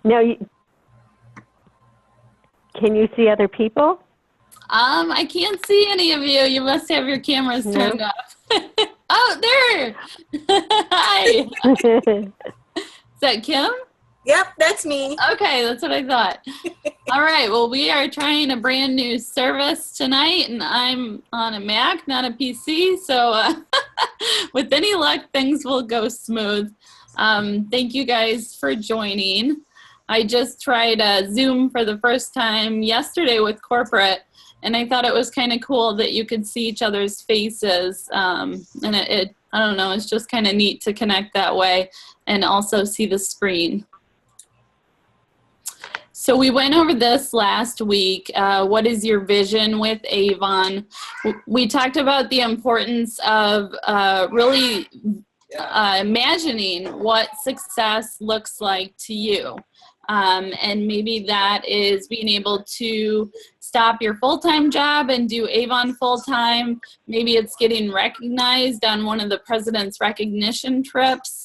Now, can you see other people? I can't see any of you. You must have your cameras turned off. Oh, there. Hi. Is that Kim? Yep, that's me. Okay, that's what I thought. All right, well, we are trying a brand new service tonight, and I'm on a Mac, not a PC, so with any luck, things will go smooth. Thank you guys for joining. I just tried Zoom for the first time yesterday with corporate, and I thought it was kind of cool that you could see each other's faces, and I don't know, it's just kind of neat to connect that way and also see the screen. So we went over this last week. What is your vision with Avon? We talked about the importance of really imagining what success looks like to you. And maybe that is being able to stop your full-time job and do Avon full-time. Maybe it's getting recognized on one of the president's recognition trips.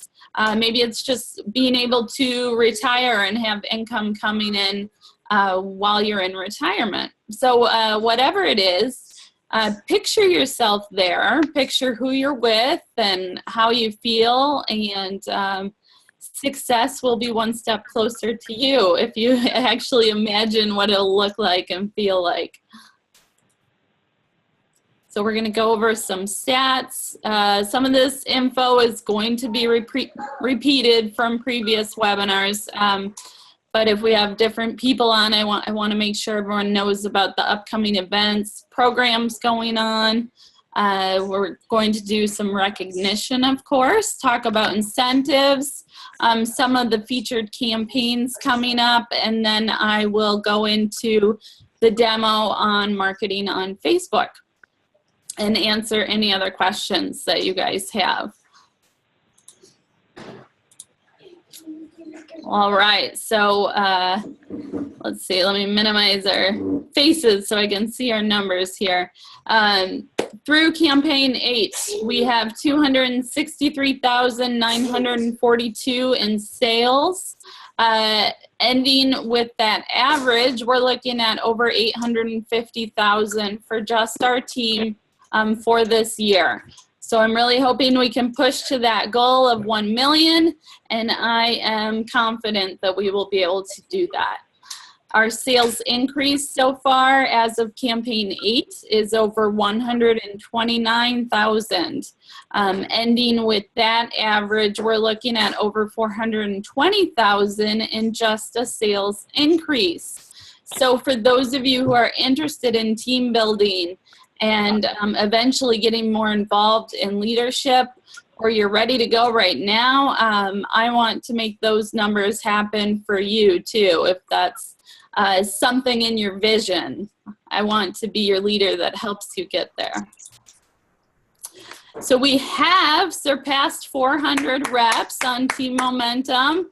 Maybe it's just being able to retire and have income coming in while you're in retirement. So whatever it is, picture yourself there, picture who you're with and how you feel, and success will be one step closer to you if you actually imagine what it'll look like and feel like. So we're going to go over some stats. Some of this info is going to be repeated from previous webinars. But if we have different people on, I want to make sure everyone knows about the upcoming events, programs going on. We're going to do some recognition, of course, talk about incentives, some of the featured campaigns coming up, and then I will go into the demo on marketing on Facebook and answer any other questions that you guys have. All right, so let's see, let me minimize our faces so I can see our numbers here. Through campaign 8, we have 263,942 in sales. Ending with that average, we're looking at over 850,000 for just our team for this year. So I'm really hoping we can push to that goal of 1 million, and I am confident that we will be able to do that. Our sales increase so far as of campaign 8 is over 129,000. Ending with that average, we're looking at over 420,000 in just a sales increase. So for those of you who are interested in team building and eventually getting more involved in leadership, or you're ready to go right now, I want to make those numbers happen for you too, if that's something in your vision. I want to be your leader that helps you get there. So we have surpassed 400 reps on Team Momentum.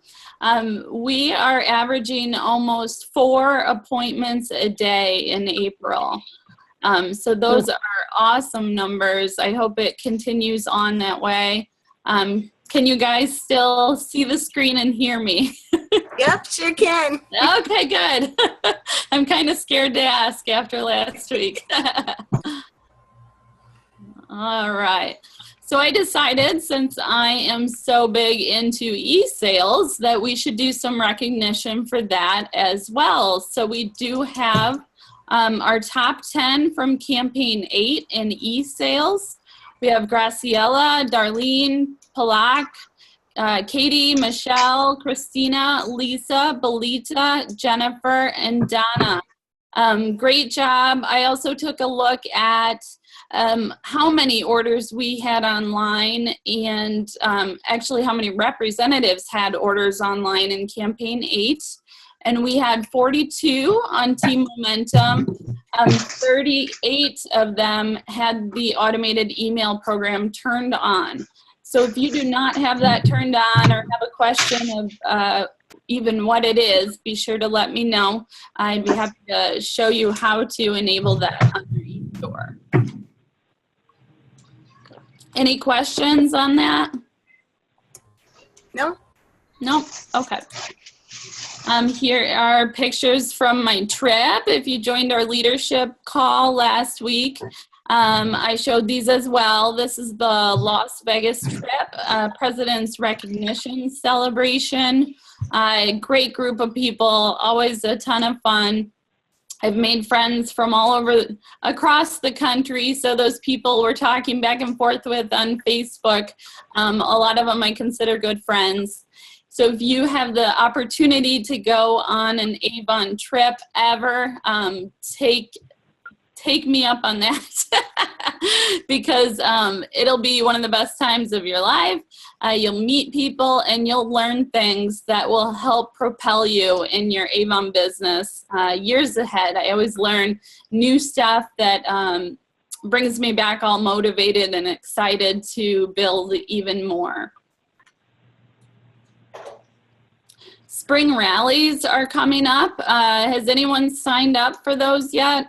We are averaging almost 4 appointments a day in April. So those are awesome numbers. I hope it continues on that way. Can you guys still see the screen and hear me? Yep, sure can. Okay, good. I'm kind of scared to ask after last week. All right. So I decided, since I am so big into e-sales, that we should do some recognition for that as well. So we do have our top 10 from campaign 8 in e-sales. We have Graciela, Darlene, Palak, Katie, Michelle, Christina, Lisa, Belita, Jennifer, and Donna. Great job. I also took a look at how many orders we had online, and actually how many representatives had orders online in campaign 8. And we had 42 on Team Momentum. 38 of them had the automated email program turned on. So if you do not have that turned on or have a question of even what it is, be sure to let me know. I'd be happy to show you how to enable that on your e-store. Any questions on that? No? No? Okay. Here are pictures from my trip. If you joined our leadership call last week, I showed these as well. This is the Las Vegas trip, President's Recognition Celebration. Great group of people, always a ton of fun. I've made friends from all over, across the country, so those people we're talking back and forth with on Facebook, a lot of them I consider good friends. So if you have the opportunity to go on an Avon trip ever, take me up on that because it'll be one of the best times of your life. You'll meet people and you'll learn things that will help propel you in your Avon business years ahead. I always learn new stuff that brings me back all motivated and excited to build even more. Spring rallies are coming up. Has anyone signed up for those yet?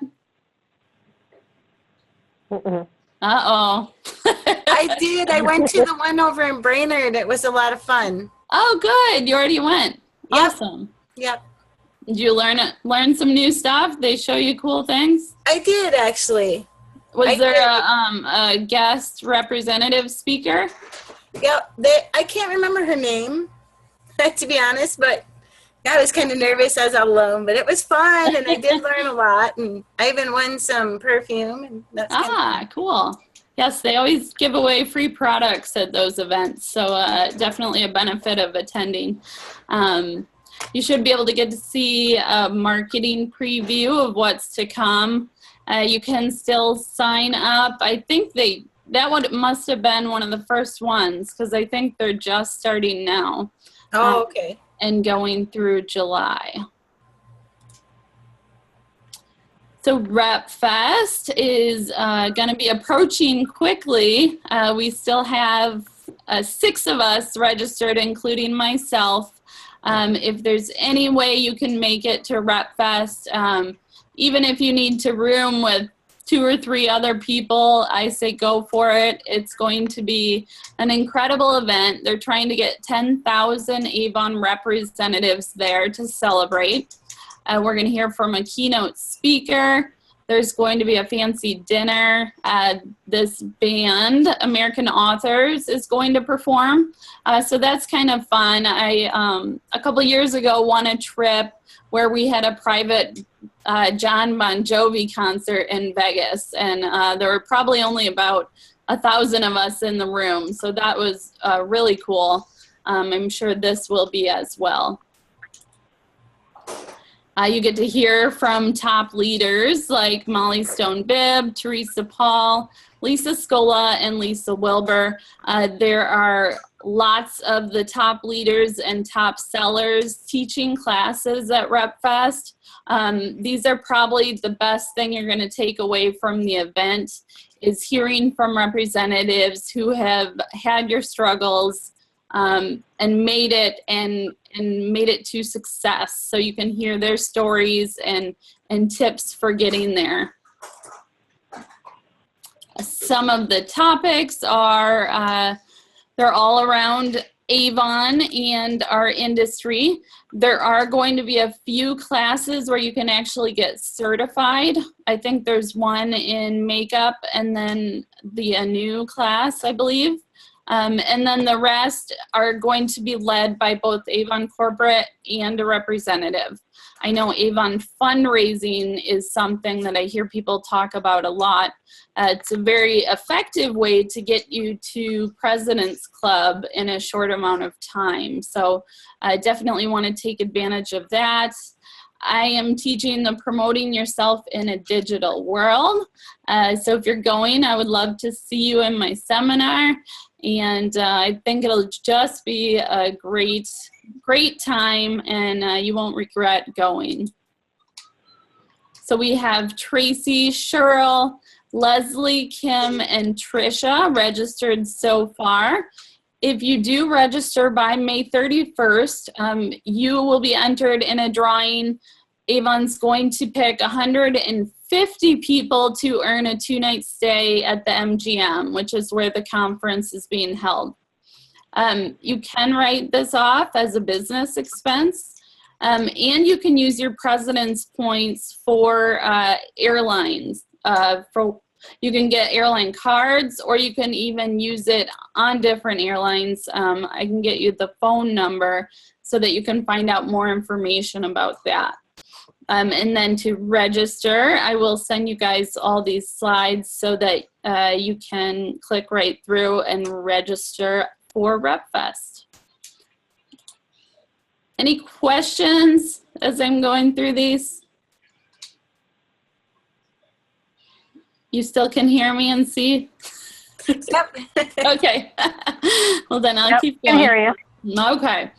Mm-mm. Uh-oh. I did. I went to the one over in Brainerd. It was a lot of fun. Oh, good. You already went. Yep. Awesome. Yep. Did you learn some new stuff? They show you cool things? I did, actually. Was there a guest representative speaker? Yep. I can't remember her name, to be honest, but I was kind of nervous. I was all alone, but it was fun, and I did learn a lot, and I even won some perfume. And that's Cool. Yes, they always give away free products at those events, so definitely a benefit of attending. You should be able to get to see a marketing preview of what's to come. You can still sign up. I think that one must have been one of the first ones because I think they're just starting now. Oh, okay. And going through July. So Rep Fest is going to be approaching quickly. We still have 6 of us registered, including myself. If there's any way you can make it to Rep Fest, even if you need to room with 2 or 3 other people, I say go for it. It's going to be an incredible event. They're trying to get 10,000 Avon representatives there to celebrate. We're going to hear from a keynote speaker. There's going to be a fancy dinner. This band, American Authors, is going to perform. So that's kind of fun. I, a couple years ago, won a trip where we had a private John Bon Jovi concert in Vegas, and there were probably only about 1,000 of us in the room, so that was really cool. I'm sure this will be as well. You get to hear from top leaders like Molly Stone Bibb, Teresa Paul, Lisa Scola, and Lisa Wilbur. There are lots of the top leaders and top sellers teaching classes at RepFest. These are probably the best thing you're going to take away from the event is hearing from representatives who have had your struggles and made it and made it to success. So you can hear their stories and tips for getting there. Some of the topics are, they're all around Avon and our industry. There are going to be a few classes where you can actually get certified. I think there's one in makeup and then a new class, I believe. And then the rest are going to be led by both Avon Corporate and a representative. I know Avon fundraising is something that I hear people talk about a lot. It's a very effective way to get you to President's Club in a short amount of time. So I definitely want to take advantage of that. I am teaching the Promoting Yourself in a Digital World. So if you're going, I would love to see you in my seminar. And I think it'll just be a great time, and you won't regret going. So we have Tracy, Cheryl, Leslie, Kim, and Trisha registered so far. If you do register by May 31st, you will be entered in a drawing. Avon's going to pick 150 people to earn a 2-night stay at the MGM, which is where the conference is being held. You can write this off as a business expense. And you can use your President's Points for airlines. You can get airline cards, or you can even use it on different airlines. I can get you the phone number so that you can find out more information about that. And then to register, I will send you guys all these slides so that you can click right through and register for RepFest. Any questions as I'm going through these? You still can hear me and see? Yep. Okay. Well, then I'll keep going. I can hear you. Okay.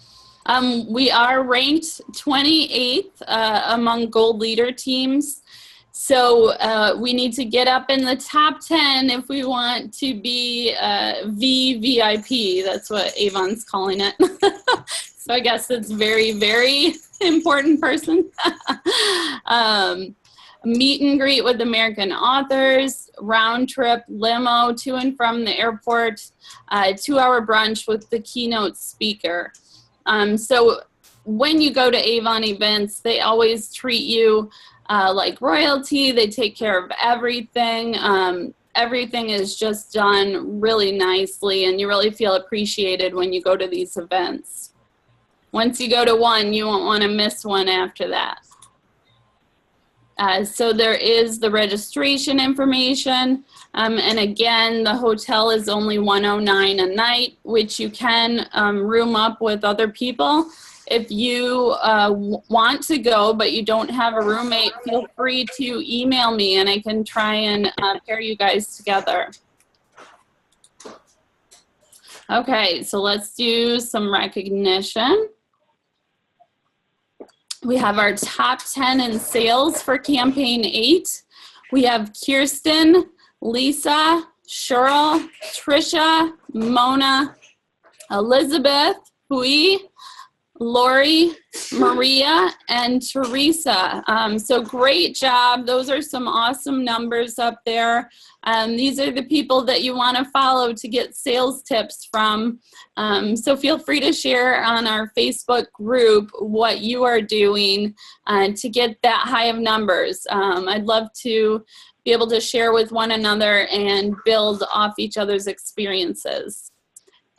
We are ranked 28th among gold leader teams. So we need to get up in the top 10 if we want to be VVIP. That's what Avon's calling it. So I guess it's very, very important person. Meet and greet with American authors, round trip limo to and from the airport, 2-hour brunch with the keynote speaker. So when you go to Avon events, they always treat you like royalty. They take care of everything. Everything is just done really nicely, and you really feel appreciated when you go to these events. Once you go to one, you won't want to miss one after that. So there is the registration information, and again, the hotel is only $109 a night, which you can room up with other people. If you want to go but you don't have a roommate, feel free to email me and I can try and pair you guys together. Okay, so let's do some recognition. We have our top 10 in sales for campaign 8. We have Kirsten, Lisa, Cheryl, Trisha, Mona, Elizabeth, Hui, Lori, Maria, and Teresa. So great job. Those are some awesome numbers up there. These are the people that you want to follow to get sales tips from. So feel free to share on our Facebook group what you are doing to get that high of numbers. I'd love to be able to share with one another and build off each other's experiences.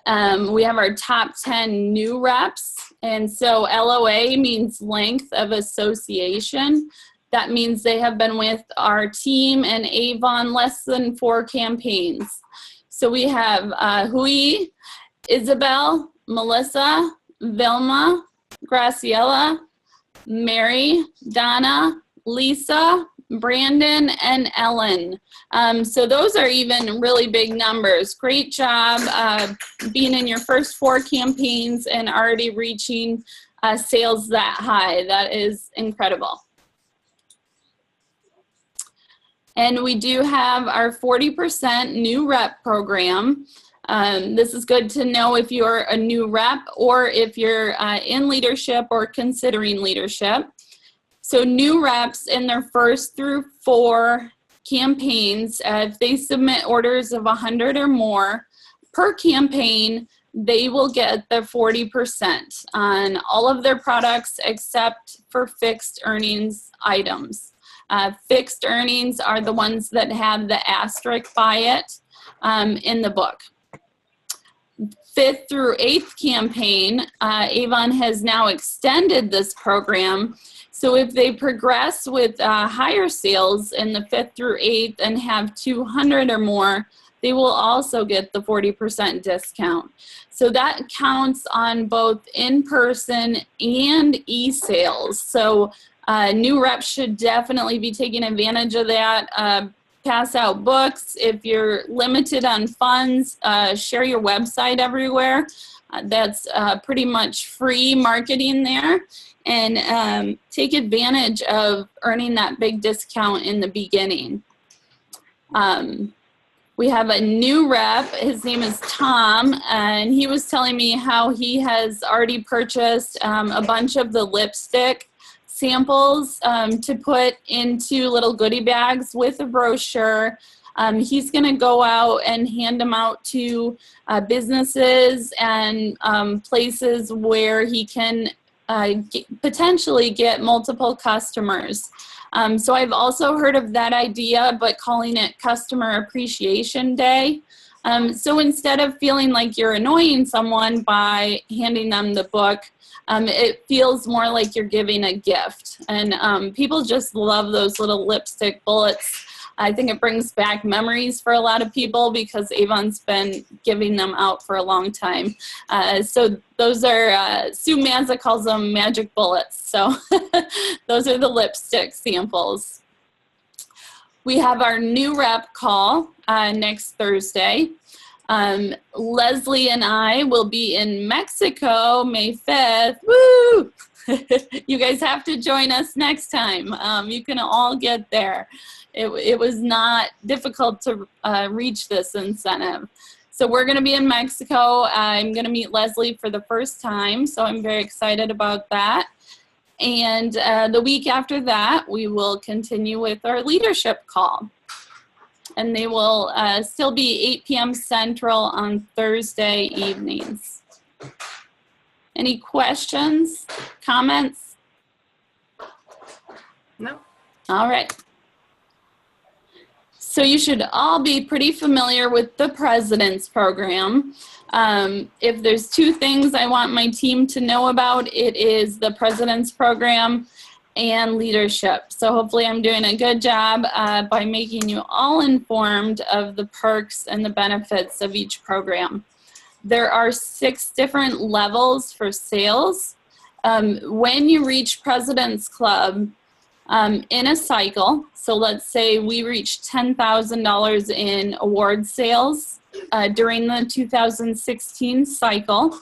We have our top 10 new reps. And so LOA means length of association. That means they have been with our team and Avon less than 4 campaigns. So we have Hui, Isabel, Melissa, Vilma, Graciela, Mary, Donna, Lisa, Brandon, and Ellen. So those are even really big numbers. Great job being in your first 4 campaigns and already reaching sales that high. That is incredible. And we do have our 40% new rep program. This is good to know if you're a new rep or if you're in leadership or considering leadership. So new reps in their first through 4 campaigns, if they submit orders of 100 or more per campaign, they will get the 40% on all of their products except for fixed earnings items. Fixed earnings are the ones that have the asterisk by it in the book. 5th through 8th campaign, Avon has now extended this program. So if they progress with higher sales in the 5th through 8th and have 200 or more, they will also get the 40% discount. So that counts on both in-person and e-sales. So new reps should definitely be taking advantage of that. Pass out books. If you're limited on funds, share your website everywhere. That's pretty much free marketing there. And take advantage of earning that big discount in the beginning. We have a new rep. His name is Tom, and he was telling me how he has already purchased a bunch of the lipstick samples to put into little goodie bags with a brochure. He's going to go out and hand them out to businesses and places where he can potentially get multiple customers. So I've also heard of that idea, but calling it Customer Appreciation Day. So instead of feeling like you're annoying someone by handing them the book, it feels more like you're giving a gift. And people just love those little lipstick bullets. I think it brings back memories for a lot of people because Avon's been giving them out for a long time. So those are, Sue Mazza calls them magic bullets. So those are the lipstick samples. We have our new rep call next Thursday. Leslie and I will be in Mexico May 5th. Woo! You guys have to join us next time. You can all get there. It was not difficult to reach this incentive. So we're going to be in Mexico. I'm going to meet Leslie for the first time, so I'm very excited about that. And the week after that, we will continue with our leadership call. And they will still be 8 p.m. Central on Thursday evenings. Any questions, comments? No. All right. So you should all be pretty familiar with the President's Program. If there's two things I want my team to know about, it is the President's Program and leadership. So hopefully I'm doing a good job by making you all informed of the perks and the benefits of each program. There are 6 different levels for sales. When you reach President's Club in a cycle, so let's say we reach $10,000 in award sales during the 2016 cycle,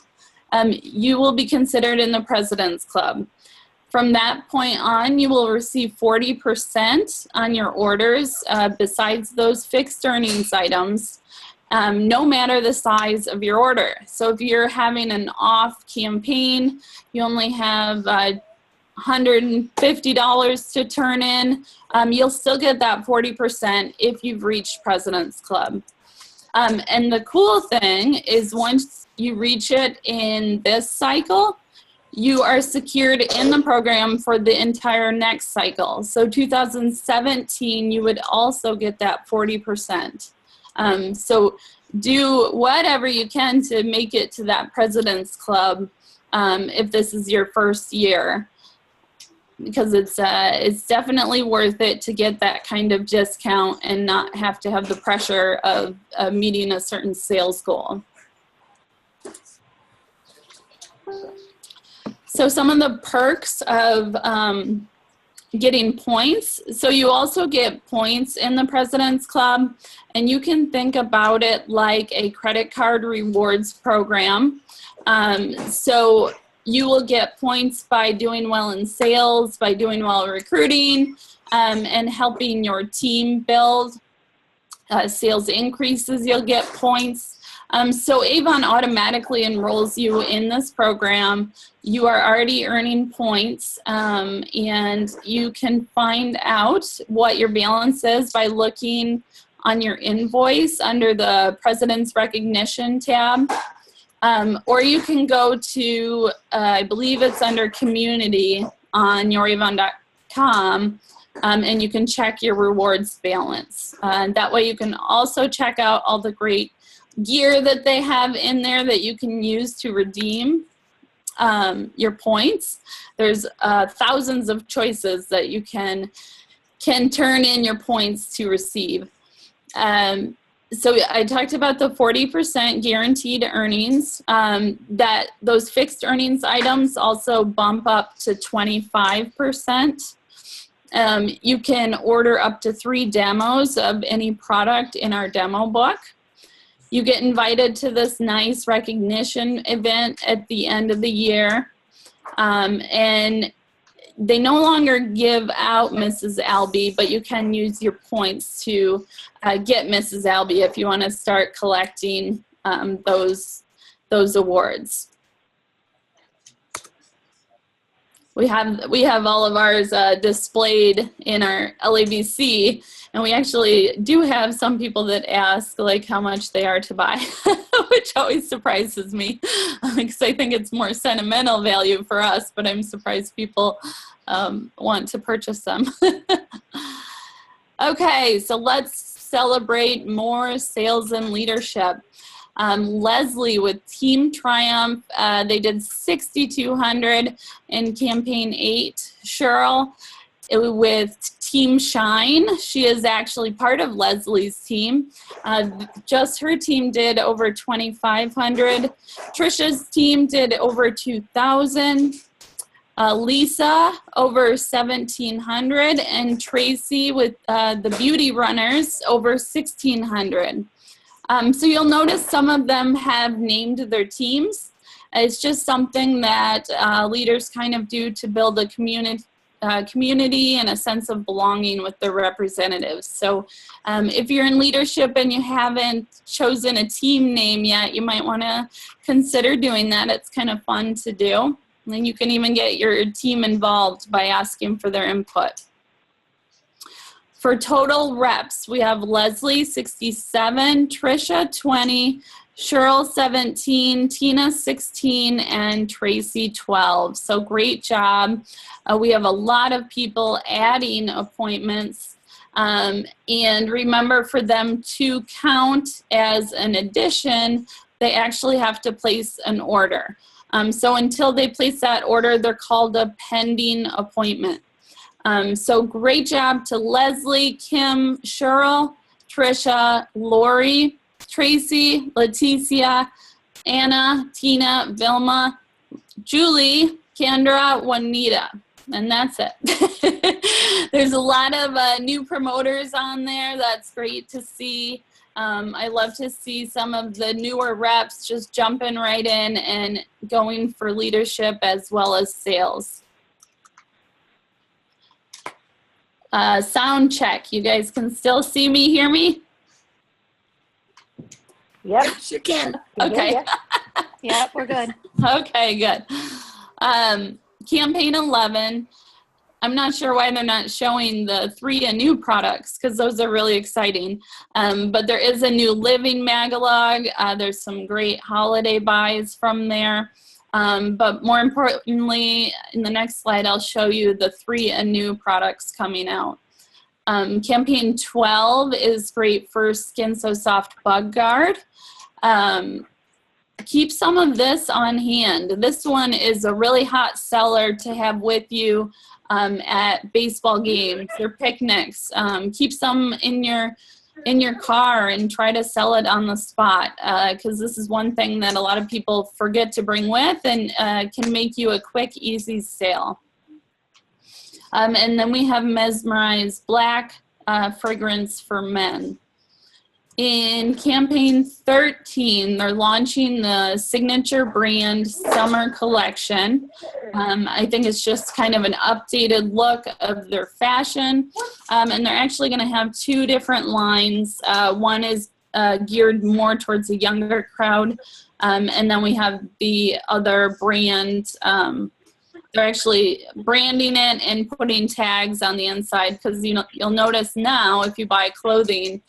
you will be considered in the President's Club. From that point on, you will receive 40% on your orders besides those fixed earnings items, no matter the size of your order. So if you're having an off campaign, you only have $150 to turn in, you'll still get that 40% if you've reached President's Club. And the cool thing is once you reach it in this cycle, you are secured in the program for the entire next cycle. So 2017, you would also get that 40%. So do whatever you can to make it to that President's Club if this is your first year, because it's definitely worth it to get that kind of discount and not have to have the pressure of meeting a certain sales goal. So some of the perks of getting points. So you also get points in the President's Club, and you can think about it like a credit card rewards program. So you will get points by doing well in sales, by doing well recruiting, and helping your team build. Sales increases, you'll get points. So Avon automatically enrolls you in this program. You are already earning points, and you can find out what your balance is by looking on your invoice under the President's Recognition tab. Or you can go to, I believe it's under Community on youravon.com, and you can check your rewards balance. That way you can also check out all the great gear that they have in there that you can use to redeem your points. There's thousands of choices that you can turn in your points to receive. So I talked about the 40% guaranteed earnings, that those fixed earnings items also bump up to 25%. You can order up to 3 demos of any product in our demo book. You get invited to this nice recognition event at the end of the year. And they no longer give out Mrs. Albee, but you can use your points to get Mrs. Albee if you want to start collecting those awards. we have all of ours displayed in our LABC, and we actually do have some people that ask like how much they are to buy, which always surprises me because I think it's more sentimental value for us, but I'm surprised people want to purchase them. Okay, so let's celebrate more sales and leadership. Leslie with Team Triumph, they did 6,200 in campaign 8. Cheryl with Team Shine, she is actually part of Leslie's team. Just her team did over 2,500. Trisha's team did over 2,000. Lisa over 1,700, and Tracy with the Beauty Runners over 1,600. So you'll notice some of them have named their teams. It's just something that leaders kind of do to build a community and a sense of belonging with their representatives. So if you're in leadership and you haven't chosen a team name yet, you might want to consider doing that. It's kind of fun to do. And then you can even get your team involved by asking for their input. For total reps, we have Leslie, 67, Trisha, 20, Cheryl, 17, Tina, 16, and Tracy, 12. So great job. We have a lot of people adding appointments. And remember, for them to count as an addition, they actually have to place an order. So until they place that order, they're called a pending appointment. So great job to Leslie, Kim, Cheryl, Trisha, Lori, Tracy, Leticia, Anna, Tina, Vilma, Julie, Kendra, Juanita, and that's it. There's a lot of new promoters on there. That's great to see. I love to see some of the newer reps just jumping right in and going for leadership as well as sales. Sound check. You guys can still see me, hear me? Yep. Sure can. Okay. Yep, we're good. Okay, good. Campaign 11. I'm not sure why they're not showing the 3 new products because those are really exciting. But there is a new living magalog. There's some great holiday buys from there. But more importantly, in the next slide, I'll show you the 3 new products coming out. Campaign 12 is great for Skin So Soft Bug Guard. Keep some of this on hand. This one is a really hot seller to have with you at baseball games or picnics. Keep some in your car and try to sell it on the spot because this is one thing that a lot of people forget to bring with and can make you a quick, easy sale. And then we have Mesmerize Black fragrance for men. In campaign 13, they're launching the signature brand summer collection. I think it's just kind of an updated look of their fashion. And they're actually going to have 2 different lines. One is geared more towards a younger crowd. And then we have the other brand. They're actually branding it and putting tags on the inside because you'll notice now if you buy clothing,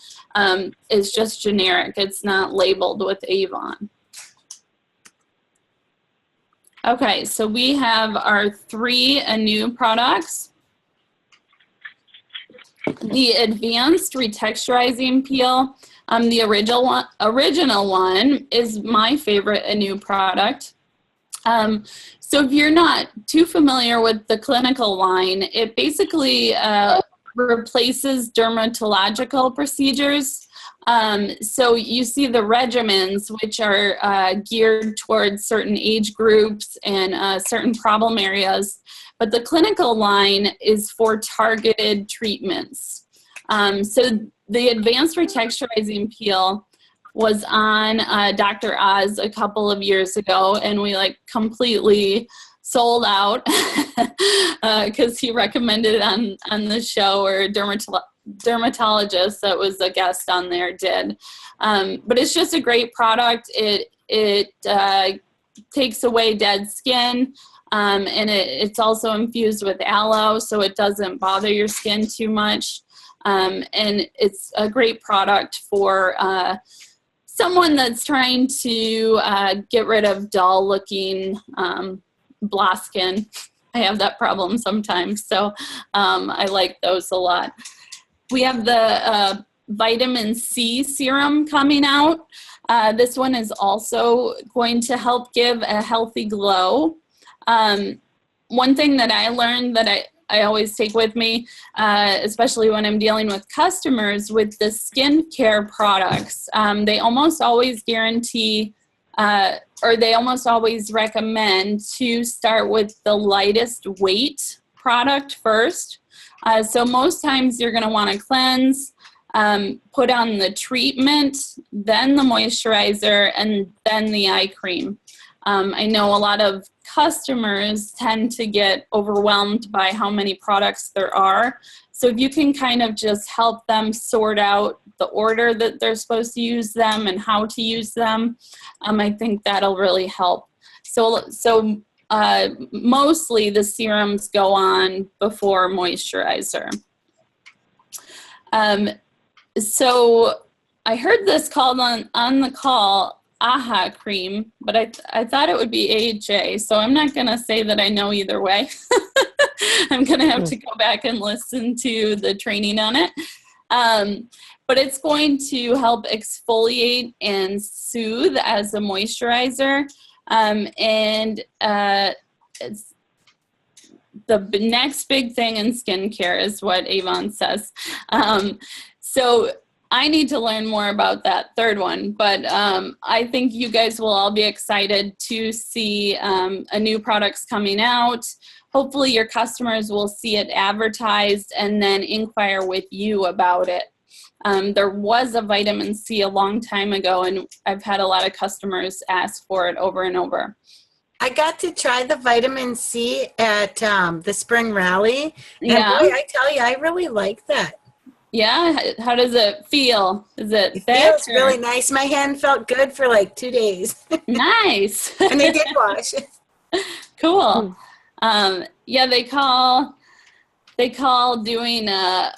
it's just generic. It's not labeled with Avon. Okay, so we have our 3 new products. The Advanced Retexturizing Peel. The original one is my favorite new product. So if you're not too familiar with the clinical line, it basically replaces dermatological procedures. So you see the regimens, which are geared towards certain age groups and certain problem areas. But the clinical line is for targeted treatments. So the Advanced Retexturizing Peel was on Dr. Oz a couple of years ago, and we completely sold out because he recommended it on the show, or a dermatologist that was a guest on there did. But it's just a great product. It takes away dead skin. And it's also infused with aloe, so it doesn't bother your skin too much. And it's a great product for someone that's trying to get rid of dull-looking blah skin. I have that problem sometimes, so I like those a lot. We have the vitamin C serum coming out. This one is also going to help give a healthy glow. One thing that I learned that I always take with me, especially when I'm dealing with customers with the skincare products, they almost always guarantee or they almost always recommend to start with the lightest weight product first. So most times you're going to want to cleanse, put on the treatment, then the moisturizer, and then the eye cream. I know a lot of customers tend to get overwhelmed by how many products there are. So if you can kind of just help them sort out the order that they're supposed to use them and how to use them, I think that'll really help. So mostly the serums go on before moisturizer. So I heard this called on the call AHA cream, but I thought it would be AHA, so I'm not going to say that I know either way. I'm going to have to go back and listen to the training on it. But it's going to help exfoliate and soothe as a moisturizer. It's the next big thing in skincare is what Avon says. So I need to learn more about that third one, but I think you guys will all be excited to see a new products coming out. Hopefully your customers will see it advertised and then inquire with you about it. There was a vitamin C a long time ago, and I've had a lot of customers ask for it over and over. I got to try the vitamin C at the spring rally. And Yeah. boy, I tell you, I really like that. Yeah? How does it feel? Is it It thick? feels really nice. My hand felt good for like 2 days. Nice. And they did wash. Cool. Yeah, they call doing a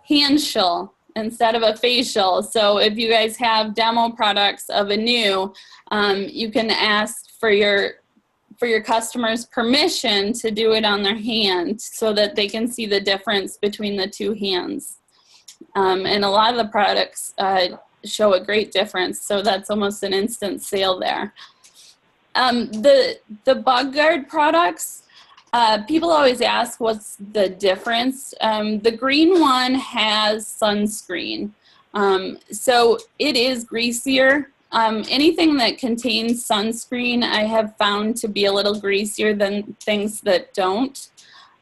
handshell instead of a facial. So if you guys have demo products of a new, you can ask for your customers' permission to do it on their hand so that they can see the difference between the two hands. And a lot of the products show a great difference, so that's almost an instant sale there. The Bug Guard products, people always ask what's the difference. The green one has sunscreen, so it is greasier. Anything that contains sunscreen I have found to be a little greasier than things that don't.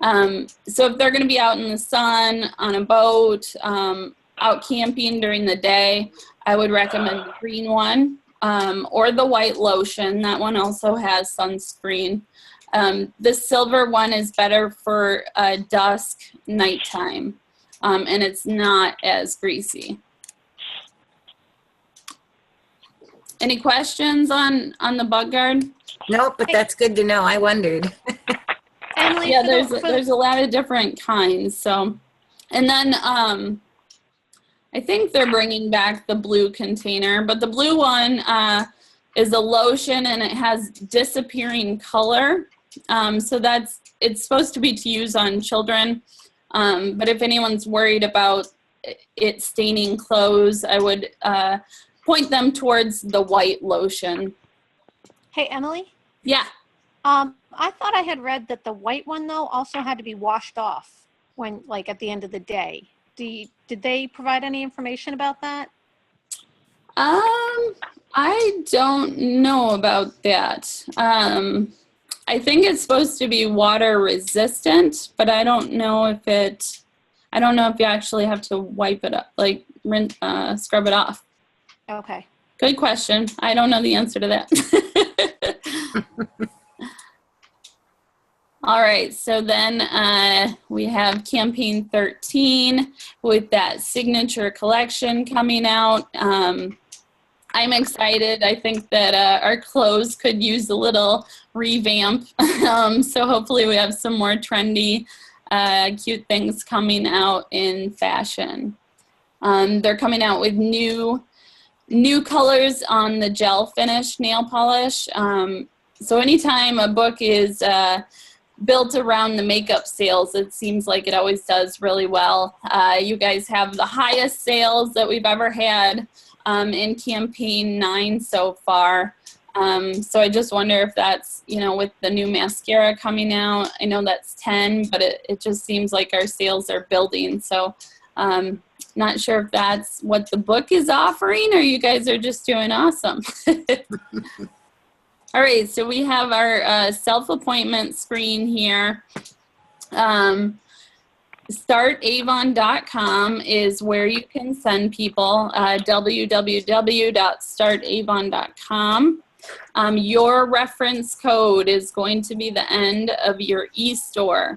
So if they're going to be out in the sun, on a boat, out camping during the day, I would recommend the green one, or the white lotion. That one also has sunscreen. The silver one is better for dusk, nighttime, and it's not as greasy. Any questions on the Bug Guard? Nope, but that's good to know. I wondered. Emily, Yeah, there's a lot of different kinds. So, and then I think they're bringing back the blue container, but the blue one is a lotion and it has disappearing color. So it's supposed to be to use on children. But if anyone's worried about it staining clothes, I would point them towards the white lotion. Hey, Emily? Yeah. I thought I had read that the white one, though, also had to be washed off when, like, at the end of the day. Did they provide any information about that? I don't know about that. I think it's supposed to be water resistant, but I don't know if you actually have to wipe it up, like scrub it off. Okay. Good question. I don't know the answer to that. All right, so then we have Campaign 13 with that signature collection coming out. I'm excited. I think that our clothes could use a little revamp. So hopefully we have some more trendy, cute things coming out in fashion. They're coming out with new colors on the gel finish nail polish. So anytime a book is built around the makeup sales, it seems like it always does really well. You guys have the highest sales that we've ever had in campaign 9 so far. So I just wonder if that's, with the new mascara coming out, I know that's 10, but it just seems like our sales are building. So not sure if that's what the book is offering or you guys are just doing awesome. All right, so we have our self-appointment screen here. StartAvon.com is where you can send people, www.startavon.com. Your reference code is going to be the end of your e-store.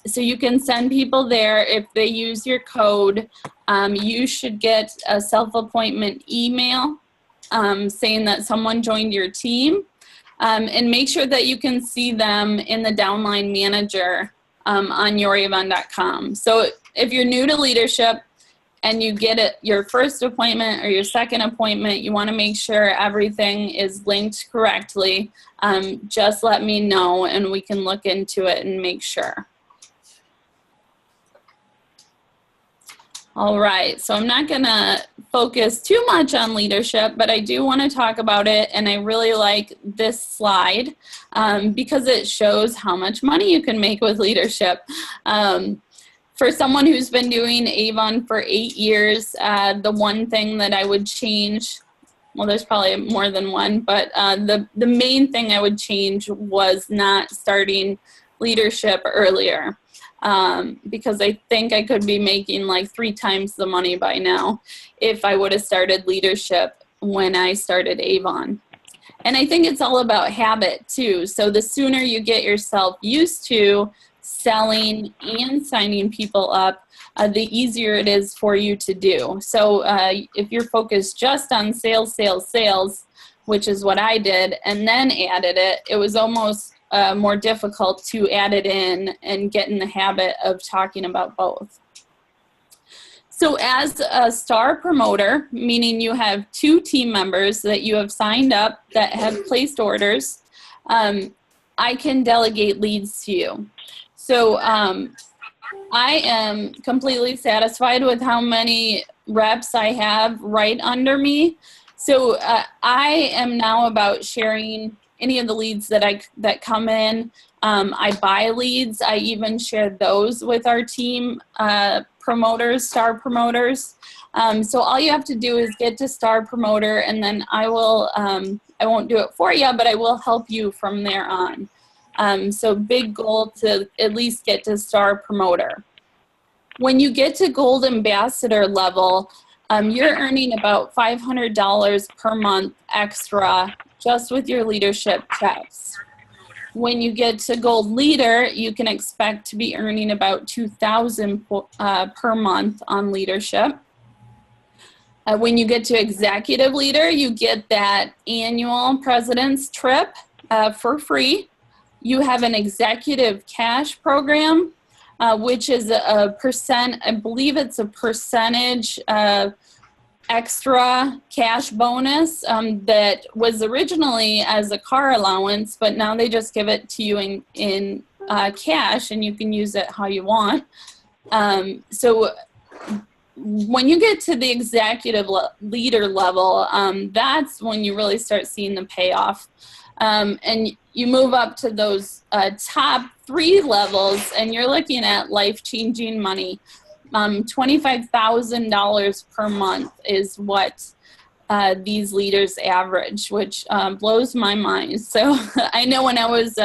So you can send people there. If they use your code, you should get a self-appointment email saying that someone joined your team, and make sure that you can see them in the downline manager on youravon.com. So if you're new to leadership and you get your first appointment or your second appointment, you want to make sure everything is linked correctly. Just let me know and we can look into it and make sure. All right, so I'm not going to focus too much on leadership, but I do want to talk about it, and I really like this slide because it shows how much money you can make with leadership. For someone who's been doing Avon for 8 years, the one thing that I would change, well, there's probably more than one, but the main thing I would change was not starting leadership earlier. Because I think I could be making like 3 times the money by now if I would have started leadership when I started Avon. And I think it's all about habit too. So the sooner you get yourself used to selling and signing people up, the easier it is for you to do. So if you're focused just on sales, which is what I did, and then added it, it was almost more difficult to add it in and get in the habit of talking about both. So as a star promoter, meaning you have 2 team members that you have signed up that have placed orders, I can delegate leads to you. So I am completely satisfied with how many reps I have right under me. So I am now about sharing any of the leads that come in. I buy leads. I even share those with our team promoters, star promoters. So all you have to do is get to star promoter, and then I won't do it for you, but I will help you from there on. So big goal to at least get to star promoter. When you get to gold ambassador level, you're earning about $500 per month extra just with your leadership checks. When you get to gold leader, you can expect to be earning about $2,000 per month on leadership. When you get to executive leader, you get that annual president's trip for free. You have an executive cash program, which is a percent, I believe it's a percentage extra cash bonus that was originally as a car allowance, but now they just give it to you in cash, and you can use it how you want. So when you get to the executive leader level, that's when you really start seeing the payoff. And you move up to those top 3 levels, and you're looking at life-changing money. $25,000 per month is what these leaders average, which blows my mind. So I know when I was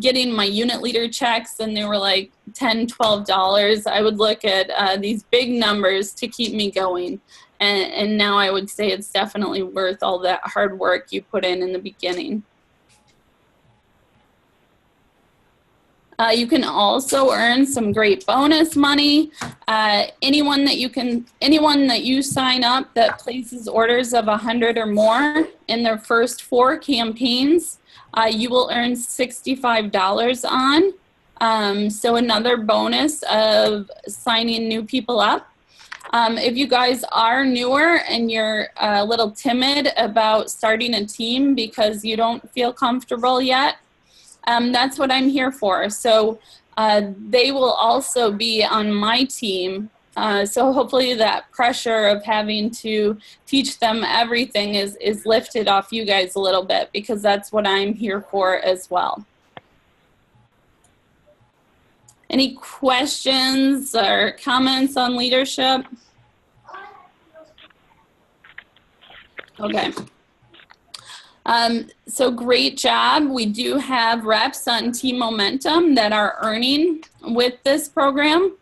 getting my unit leader checks and they were like $10, $12, I would look at these big numbers to keep me going. And now I would say it's definitely worth all that hard work you put in the beginning. You can also earn some great bonus money. Anyone that you sign up that places orders of 100 or more in their first 4 campaigns, you will earn $65 on. So another bonus of signing new people up. If you guys are newer and you're a little timid about starting a team because you don't feel comfortable yet, that's what I'm here for. So they will also be on my team. So hopefully that pressure of having to teach them everything is lifted off you guys a little bit, because that's what I'm here for as well. Any questions or comments on leadership? Okay. So great job. We do have reps on Team Momentum that are earning with this program.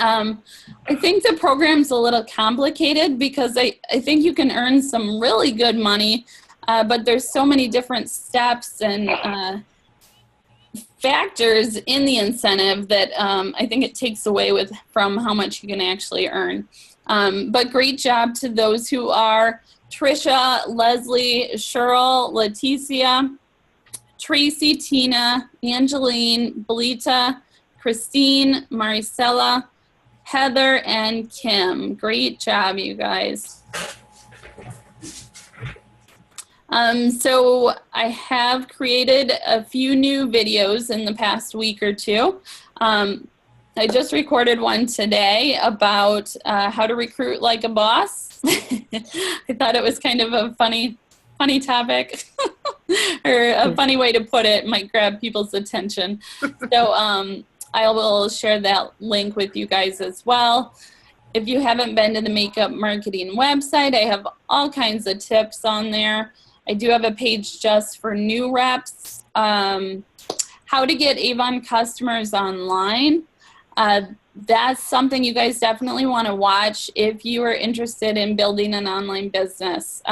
I think the program's a little complicated because I think you can earn some really good money, but there's so many different steps and factors in the incentive that I think it takes away from how much you can actually earn. But great job to those who are: Trisha, Leslie, Cheryl, Leticia, Tracy, Tina, Angeline, Belita, Christine, Maricela, Heather, and Kim. Great job, you guys. So I have created a few new videos in the past week or two. I just recorded one today about how to recruit like a boss. I thought it was kind of a funny topic or a funny way to put it, might grab people's attention. So I will share that link with you guys as well. If you haven't been to the Makeup Marketing website, I have all kinds of tips on there. I do have a page just for new reps, how to get Avon customers online. That's something you guys definitely want to watch if you are interested in building an online business.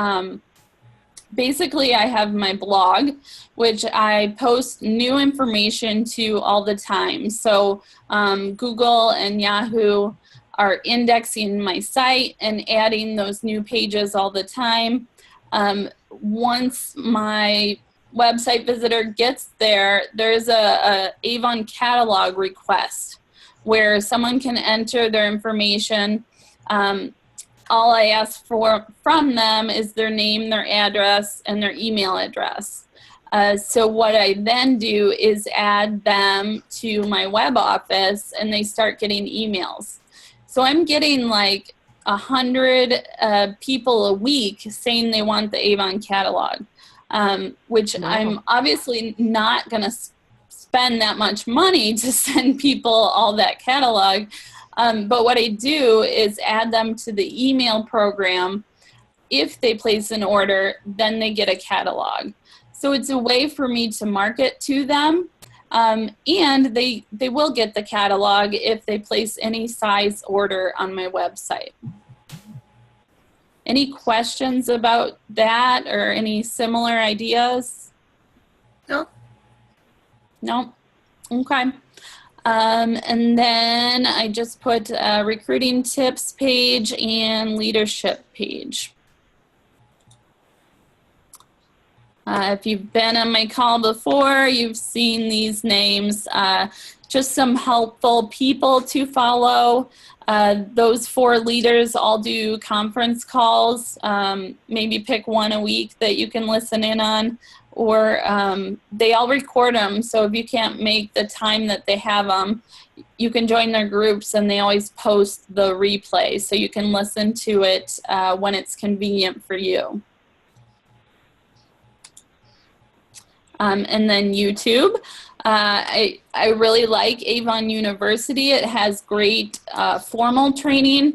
Basically, I have my blog, which I post new information to all the time. So Google and Yahoo are indexing my site and adding those new pages all the time. Once my website visitor gets there, there's a Avon catalog request where someone can enter their information. All I ask from them is their name, their address, and their email address. So what I then do is add them to my web office, and they start getting emails. So I'm getting like 100 people a week saying they want the Avon catalog, which wow. I'm obviously not going to spend that much money to send people all that catalog. But what I do is add them to the email program. If they place an order, then they get a catalog. So it's a way for me to market to them. And they will get the catalog if they place any size order on my website. Any questions about that or any similar ideas? No. No? Okay. And then I just put a recruiting tips page and leadership page. If you've been on my call before, you've seen these names. Just some helpful people to follow. Those 4 leaders all do conference calls. Maybe pick one a week that you can listen in on, or they all record them. So if you can't make the time that they have them, you can join their groups, and they always post the replay, so you can listen to it when it's convenient for you. And then YouTube. I really like Avon University. It has great formal training,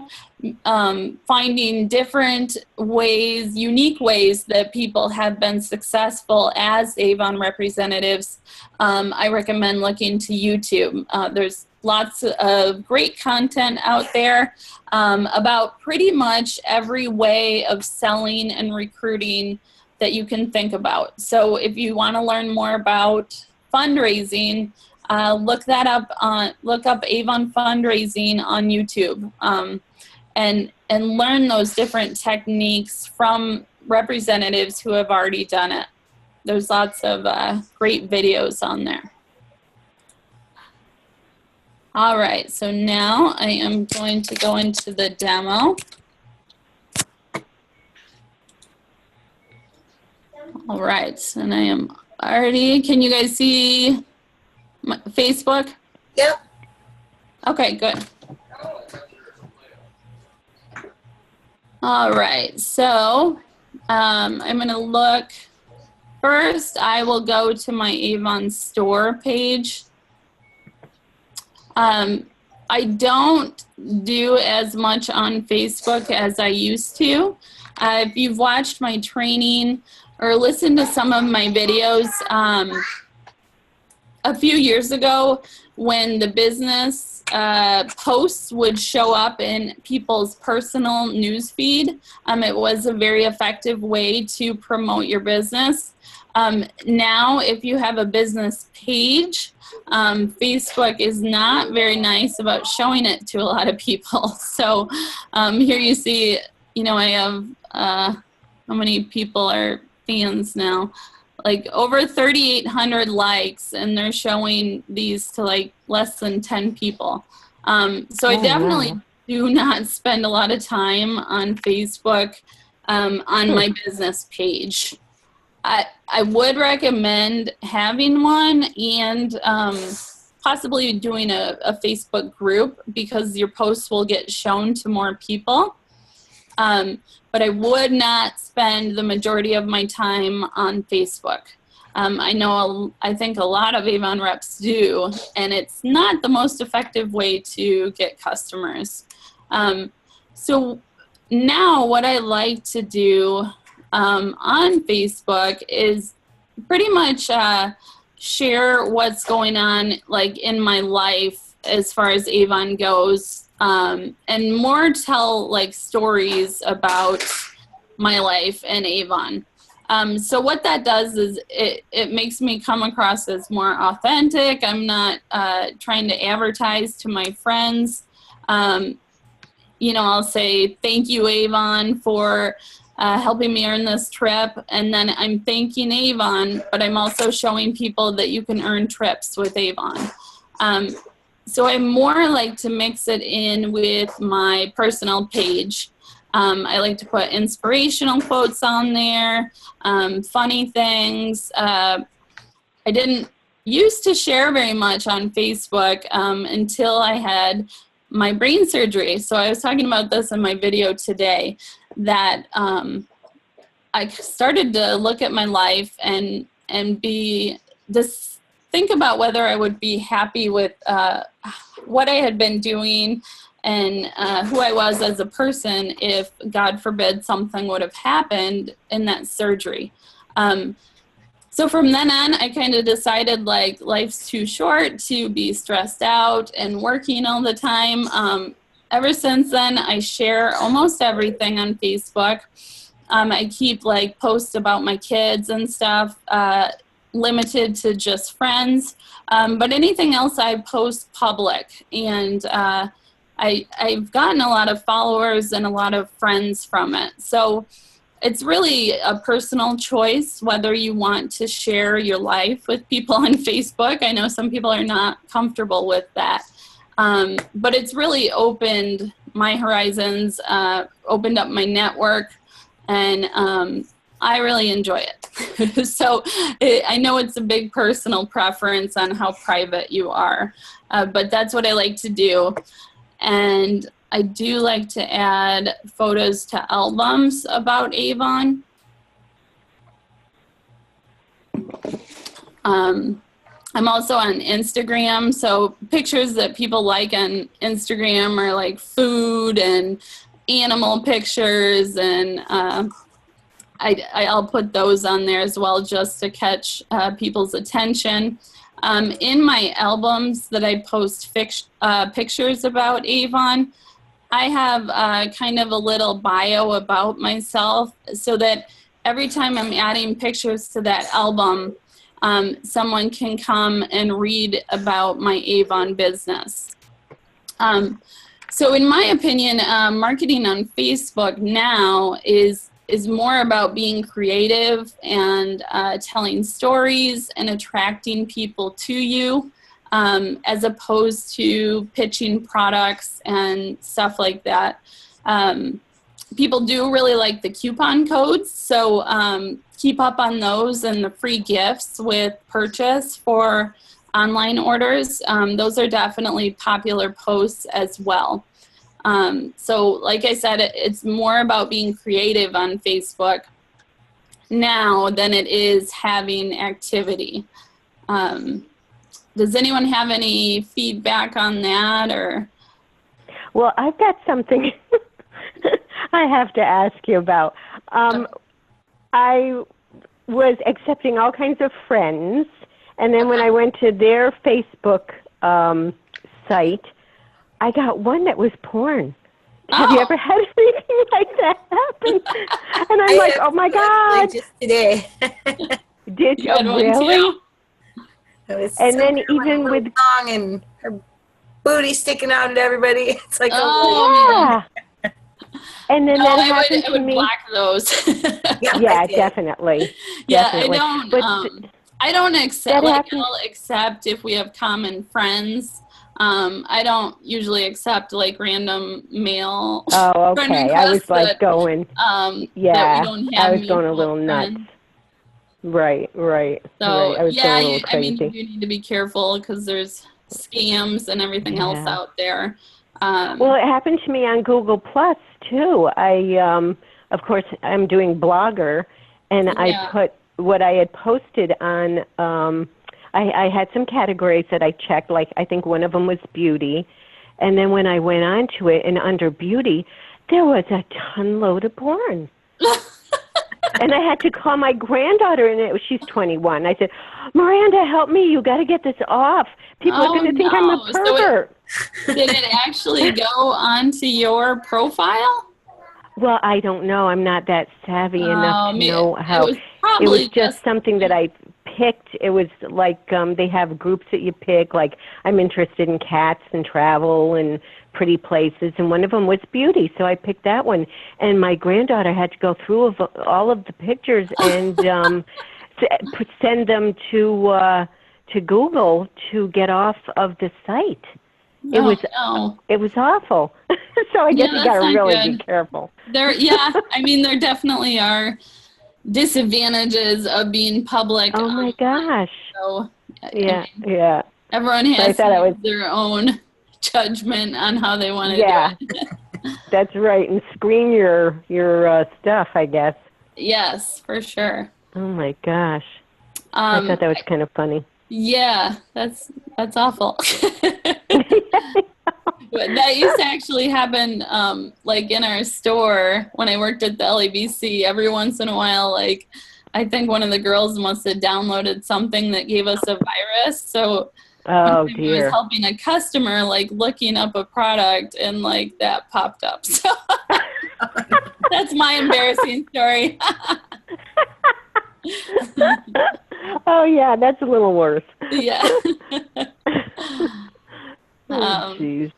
finding different ways, unique ways that people have been successful as Avon representatives. I recommend looking to YouTube. There's lots of great content out there about pretty much every way of selling and recruiting that you can think about. So if you want to learn more about fundraising, look that up look up Avon fundraising on YouTube, and learn those different techniques from representatives who have already done it. There's lots of great videos on there. All right, so now I am going to go into the demo. All right, and I am already, can you guys see my Facebook? Yep. Okay, good. All right, so I'm gonna look, first I will go to my Avon store page. I don't do as much on Facebook as I used to. If you've watched my training or listened to some of my videos, a few years ago when the business posts would show up in people's personal news feed, it was a very effective way to promote your business. Now, if you have a business page, Facebook is not very nice about showing it to a lot of people. So here you see, you know, I have, how many people are fans now? Like over 3,800 likes, and they're showing these to like less than 10 people. So I definitely do not spend a lot of time on Facebook on my business page. I would recommend having one and possibly doing a Facebook group, because your posts will get shown to more people. But I would not spend the majority of my time on Facebook. I think a lot of Avon reps do, and it's not the most effective way to get customers. So now what I like to do on Facebook is pretty much share what's going on like in my life as far as Avon goes, and more tell like stories about my life and Avon. So what that does is it makes me come across as more authentic. I'm not trying to advertise to my friends. You know, I'll say, thank you, Avon, for helping me earn this trip. And then I'm thanking Avon, but I'm also showing people that you can earn trips with Avon. So I more like to mix it in with my personal page. I like to put inspirational quotes on there, funny things. I didn't used to share very much on Facebook until I had my brain surgery. So I was talking about this in my video today, that I started to look at my life and think about whether I would be happy with what I had been doing and who I was as a person if, God forbid, something would have happened in that surgery. So from then on, I kind of decided like life's too short to be stressed out and working all the time. Ever since then, I share almost everything on Facebook. I keep like posts about my kids and stuff, limited to just friends. But anything else I post public. And I've gotten a lot of followers and a lot of friends from it. So it's really a personal choice whether you want to share your life with people on Facebook. I know some people are not comfortable with that. But it's really opened my horizons, opened up my network, and I really enjoy it. So I know it's a big personal preference on how private you are, but that's what I like to do. And I do like to add photos to albums about Avon. I'm also on Instagram, so pictures that people like on Instagram are like food and animal pictures, and I'll put those on there as well just to catch people's attention. In my albums that I post pictures about Avon, I have kind of a little bio about myself so that every time I'm adding pictures to that album, someone can come and read about my Avon business. So in my opinion, marketing on Facebook now is more about being creative and telling stories and attracting people to you, as opposed to pitching products and stuff like that. People do really like the coupon codes, so keep up on those and the free gifts with purchase for online orders. Those are definitely popular posts as well. So like I said, it's more about being creative on Facebook now than it is having activity. Does anyone have any feedback on that, or? Well, I've got something I have to ask you about. I was accepting all kinds of friends, and then when I went to their Facebook site, I got one that was porn. Have you ever had anything like that happen? And I'm like, oh my God. Just today. Did you had one really? too? And then even with song and her booty sticking out at everybody. It's like, Oh, yeah. And then No, that I happened to would me. block those. Yeah, definitely. Yeah, Definitely. I don't accept, that like, happens- I'll accept if we have common friends. I don't usually accept like random mail. Oh, friend okay. I was requests like that, going, that yeah, we don't have I was going a mutual little nuts. friends. Right. So right. I was yeah, going a little I mean, crazy. you need to be careful because there's scams and everything else Yeah. out there. Well, it happened to me on Google Plus too. Of course, I'm doing Blogger, and Yeah. I put what I had posted on. I had some categories that I checked. Like I think one of them was beauty, and then when I went on to it, and under beauty, there was a ton load of porn. And I had to call my granddaughter, and she's 21. I said, Miranda, help me. You got to get this off. People are going to think I'm a no. So pervert. Did it actually go onto your profile? Well, I don't know. I'm not that savvy enough to know how. It was probably just something that I picked. It was like they have groups that you pick. Like I'm interested in cats and travel and pretty places, and one of them was beauty, so I picked that one. And my granddaughter had to go through all of the pictures and send them to Google to get off of the site. It was awful. So I guess you got to really be careful. There definitely are disadvantages of being public. Oh my gosh. So Yeah. everyone has their own judgment on how they want to do it. That's right. And screen your stuff, I guess. Yes, for sure. Oh my gosh. I thought that was kind of funny. Yeah, that's awful. But that used to actually happen, like in our store when I worked at the LABC. Every once in a while, like I think one of the girls must have downloaded something that gave us a virus. So oh I dear, was helping a customer, like looking up a product, and like that popped up. So that's my embarrassing story. Oh yeah, that's a little worse. Yeah. Oh jeez.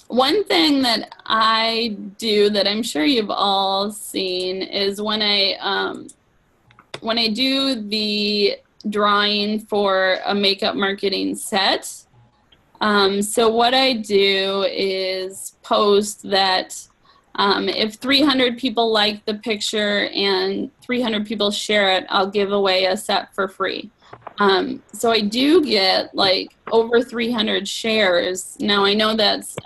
One thing that I do that I'm sure you've all seen is when I do the drawing for a makeup marketing set. So what I do is post that if 300 people like the picture and 300 people share it, I'll give away a set for free. So I do get like over 300 shares. Now I know that's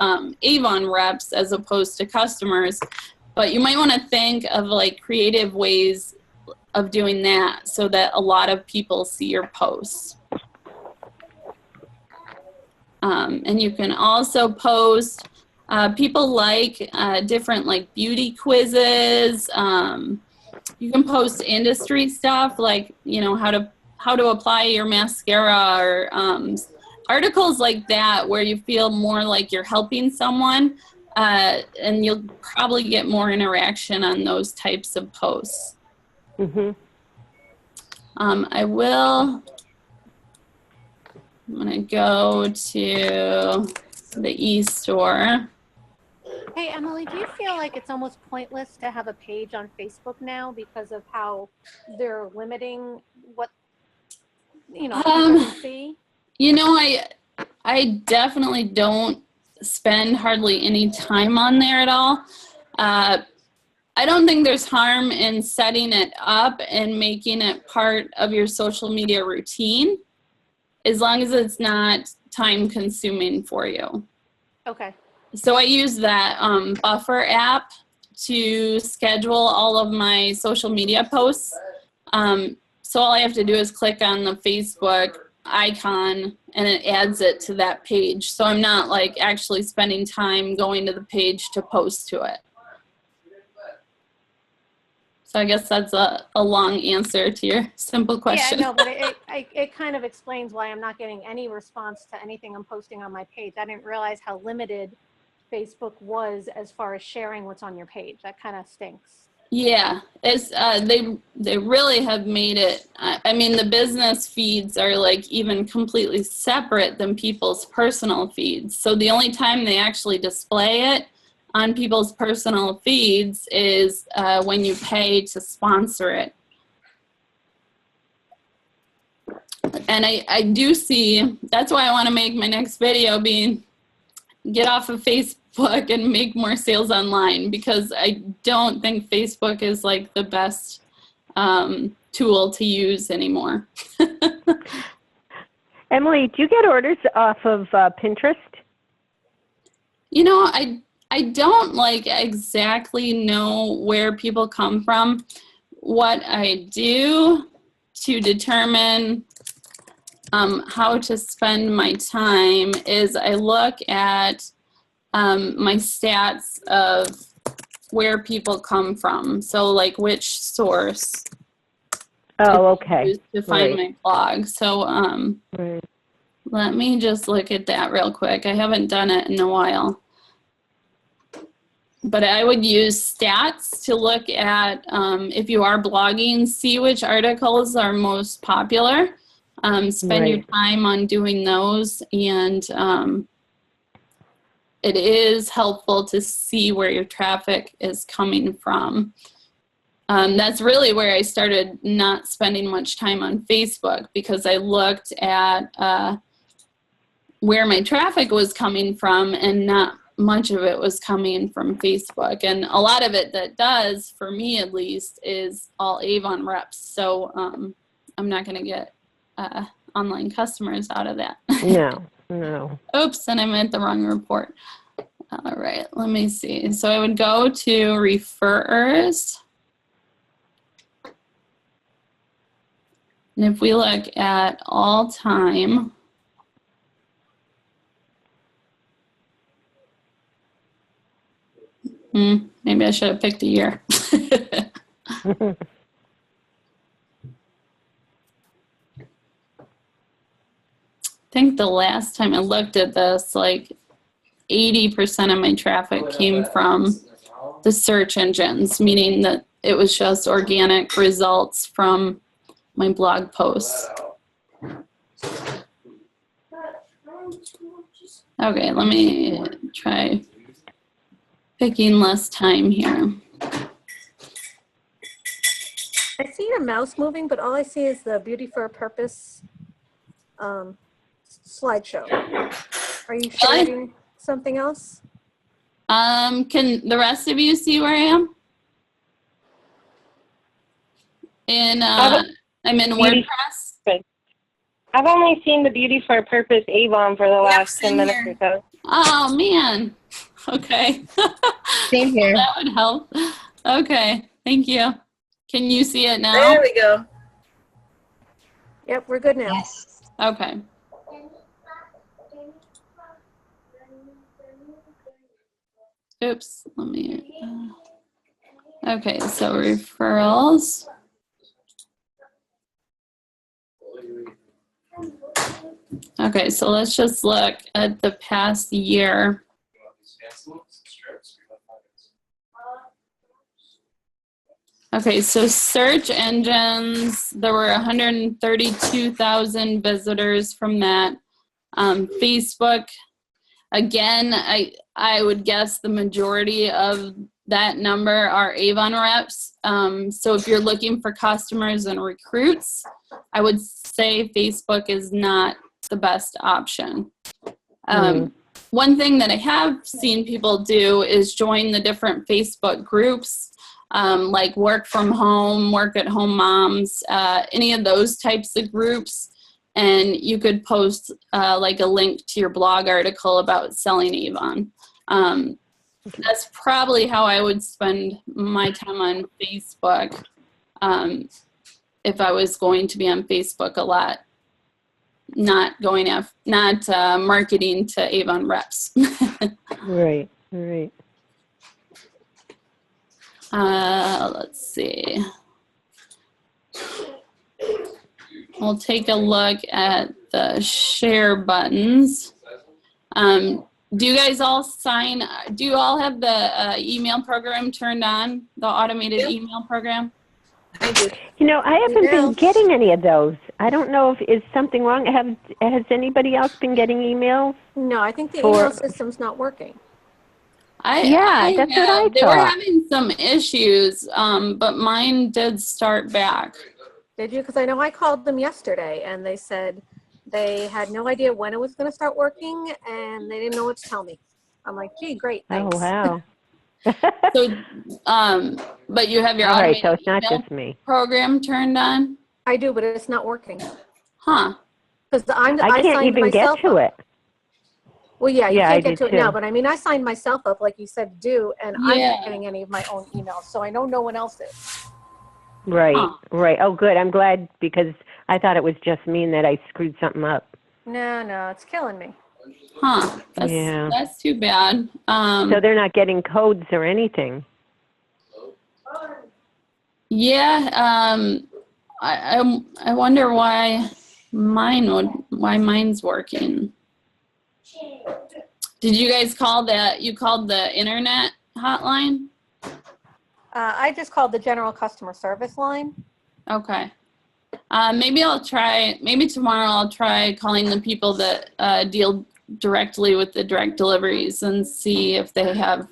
Avon reps as opposed to customers, but you might want to think of like creative ways of doing that so that a lot of people see your posts. And you can also post, people like different like beauty quizzes. You can post industry stuff like, you know, how to apply your mascara or articles like that where you feel more like you're helping someone, and you'll probably get more interaction on those types of posts. Mhm. I will I'm gonna go to the e-store. Hey, Emily, do you feel like it's almost pointless to have a page on Facebook now because of how they're limiting what, people can see? You know, I definitely don't spend hardly any time on there at all. I don't think there's harm in setting it up and making it part of your social media routine, as long as it's not time consuming for you. Okay. So I use that Buffer app to schedule all of my social media posts. So all I have to do is click on the Facebook icon and it adds it to that page. So I'm not like actually spending time going to the page to post to it. So I guess that's a long answer to your simple question. Yeah, no, but it kind of explains why I'm not getting any response to anything I'm posting on my page. I didn't realize how limited Facebook was as far as sharing what's on your page. That kind of stinks. Yeah, it's they really have made it. I mean, the business feeds are like even completely separate than people's personal feeds. So the only time they actually display it on people's personal feeds is when you pay to sponsor it. And I do see, that's why I want to make my next video being get off of Facebook and make more sales online, because I don't think Facebook is like the best tool to use anymore. Emily, do you get orders off of Pinterest? You know, I don't like exactly know where people come from. What I do to determine how to spend my time is I look at my stats of where people come from. So like which source Okay. to find Right. my blog. So Right. let me just look at that real quick. I haven't done it in a while. But I would use stats to look at, if you are blogging, see which articles are most popular. Spend your time on doing those, and it is helpful to see where your traffic is coming from. That's really where I started not spending much time on Facebook, because I looked at where my traffic was coming from, and not much of it was coming from Facebook. And a lot of it that does, for me at least, is all Avon reps. So I'm not going to get online customers out of that. No. Oops, and I'm at the wrong report. All right, let me see. So I would go to referrers. And if we look at all time, maybe I should have picked a year. I think the last time I looked at this, like 80% of my traffic came from the search engines, meaning that it was just organic results from my blog posts. Okay, let me try picking less time here. I see your mouse moving, but all I see is the Beauty for a Purpose slideshow. Are you sharing something else? Can the rest of you see where I am? I'm in WordPress. I've only seen the Beauty for a Purpose Avon for the last 10 minutes or so. Oh, man. Okay. Same here. That would help. Okay, thank you. Can you see it now? There we go. Yep, we're good now. Yes. Okay. Oops, let me, okay, so referrals. Okay, so let's just look at the past year. Okay, so search engines, there were 132,000 visitors from that. Facebook, again, I would guess the majority of that number are Avon reps. So if you're looking for customers and recruits, I would say Facebook is not the best option. One thing that I have seen people do is join the different Facebook groups, like work from home, work at home moms, any of those types of groups. And you could post like a link to your blog article about selling Avon. That's probably how I would spend my time on Facebook if I was going to be on Facebook a lot. Not marketing to Avon reps. Right. Let's see. We'll take a look at the share buttons. Do you guys all sign? Do you all have the email program turned on? The automated email program? I do. You know, I haven't been getting any of those. I don't know if is something wrong. Has anybody else been getting emails? No, I think the email system's not working. That's what I thought. They were having some issues, but mine did start back. Did you? Because I know I called them yesterday, and they said they had no idea when it was going to start working, and they didn't know what to tell me. I'm like, gee, great, thanks. Oh, wow. So, but you have your all right, automated so it's not email just me. program turned on? I do, but it's not working. Huh. Because I can't even get to it. Well, yeah, you Yeah, can't I get do to it now, too. but I mean, I signed myself up like you said to do, and I'm Yeah. not getting any of my own emails, so I know no one else is. Right, Huh. right. Oh, good. I'm glad because I thought it was just me and that I screwed something up. No, it's killing me. Huh. That's too bad. So they're not getting codes or anything. Yeah. I wonder why mine's working. Did you guys call that? You called the internet hotline? I just called the general customer service line. Okay. Maybe tomorrow I'll try calling the people that deal directly with the direct deliveries and see if they have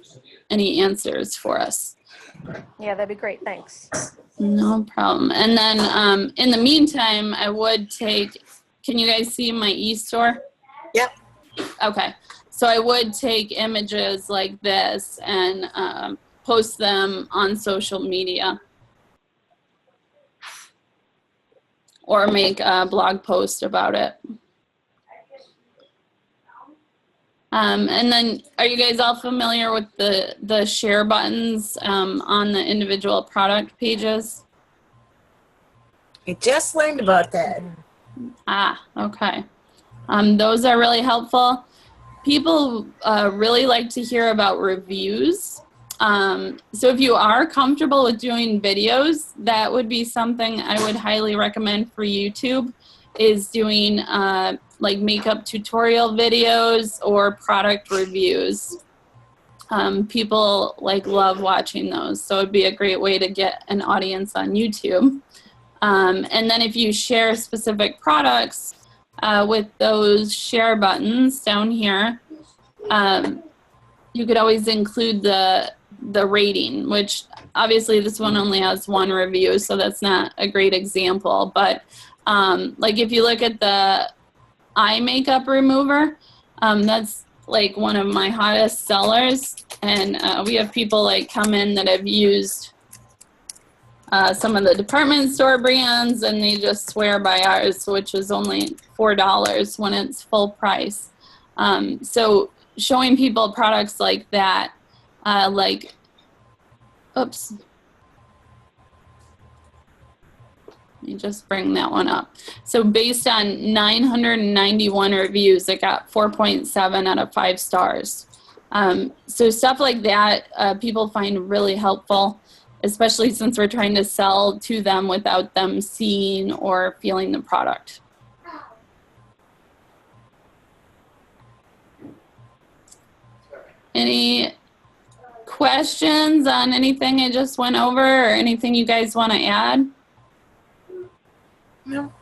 any answers for us. Yeah, that'd be great. Thanks. No problem. And then in the meantime, can you guys see my e-store? Yep. Okay. So I would take images like this and post them on social media. Or make a blog post about it. And then, are you guys all familiar with the share buttons on the individual product pages? I just learned about that. Okay. Those are really helpful. People really like to hear about reviews. So if you are comfortable with doing videos, that would be something I would highly recommend for YouTube, is doing like makeup tutorial videos or product reviews. People love watching those, so it'd be a great way to get an audience on YouTube. And then if you share specific products with those share buttons down here, you could always include the rating, which obviously this one only has one review, so that's not a great example. But like if you look at the eye makeup remover, that's like one of my hottest sellers, and we have people come in that have used some of the department store brands, and they just swear by ours, which is only $4 when it's full price. So showing people products like that, oops. Let me just bring that one up. So based on 991 reviews, it got 4.7 out of 5 stars. So stuff like that, people find really helpful, especially since we're trying to sell to them without them seeing or feeling the product. Any questions on anything I just went over, or anything you guys want to add? No.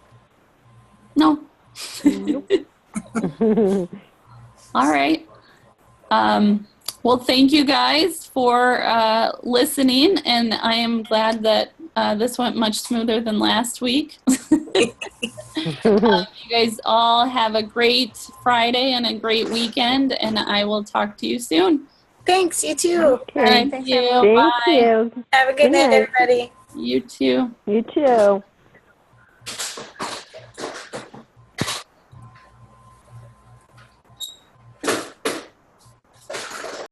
No. All right. Well, thank you guys for listening, and I am glad that this went much smoother than last week. You guys all have a great Friday and a great weekend, and I will talk to you soon. Thanks, you too. Okay. All right, Thanks, thank you. everyone. Thank Bye. you. Have a good Good night, night. everybody. You too. You too.